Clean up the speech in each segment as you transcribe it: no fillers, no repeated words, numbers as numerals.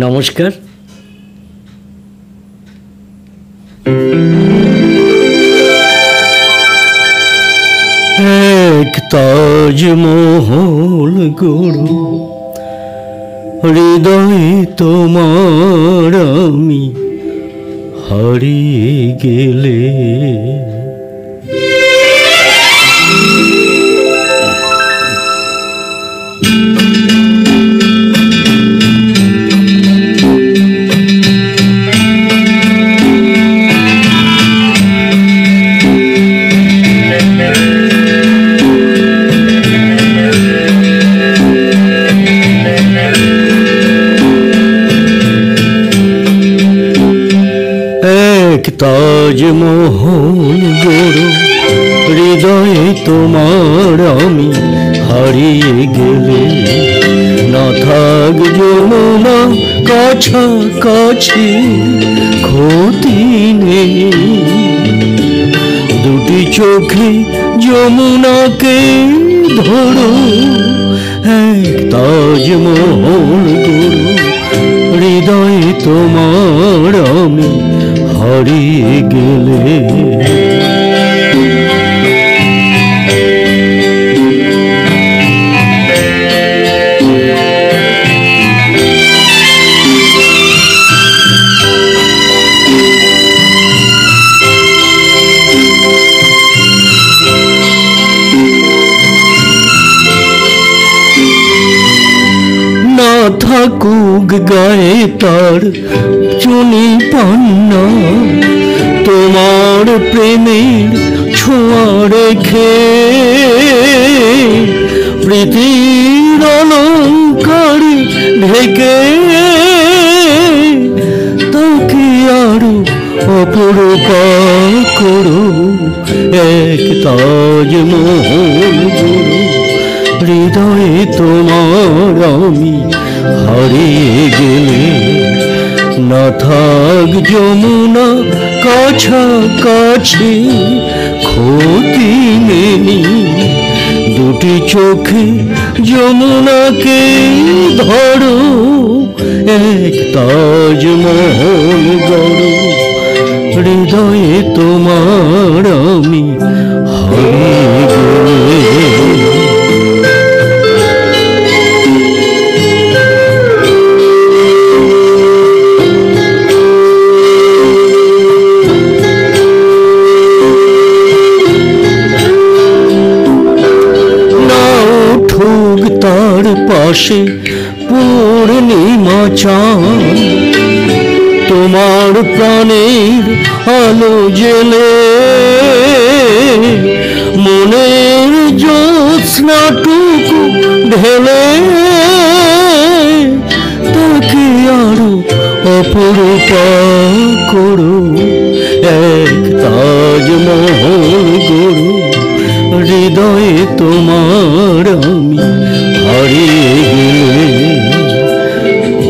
নমস্কার। এক তাজমহল গড়ো হৃদয়ে তোমার আমি হারিয়ে গেলে, তাজমহল গড়ো হৃদয়ে তোমার আমি হারিয়ে গেলে, না থাক যমুনা কাছাকাছি ক্ষতি নেই, দুটি চোখে যমুনাকে ধরো। এক তাজমহল গড়ো হৃদয়ে তোমার আমি হারিয়ে গেলে, না থাকুক গায়ে তার চুনি পান্না, তোমার প্রেমের ছোঁয়া রেখে প্রীতির অলঙ্কারে ঢেকে তাকে আরো অপরূপা করো। এক তাজমহল গড়ো হৃদয়ে তোমার আমি হারিয়ে গেলে, না থাক যমুনা কাছাকাছি ক্ষতি নেই, দুটি চোখে যমুনাকে ধরো। এক তাজমহল গড়ো হৃদয়ে তোমার আমি হারিয়ে গেলে, তার পাশে পূর্ণিমা চাঁদ তোমার প্রাণের আলো জেলে, মনের জ্যোৎস্নাটুকু ঢেলে তাকে আরো অপরূপা করো। এক তাজমহল গড়ো হৃদয়ে তোমার আমি হারিয়ে গেলে,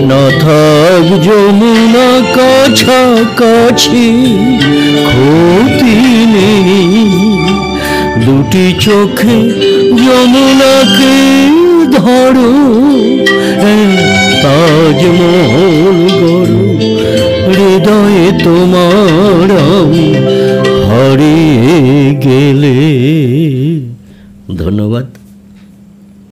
না থাক যমুনা কাছাকাছি ক্ষতি নেই, দুটি চোখে যমুনাকে ধরো। তাজমহল গড়ো হৃদয়ে তোমার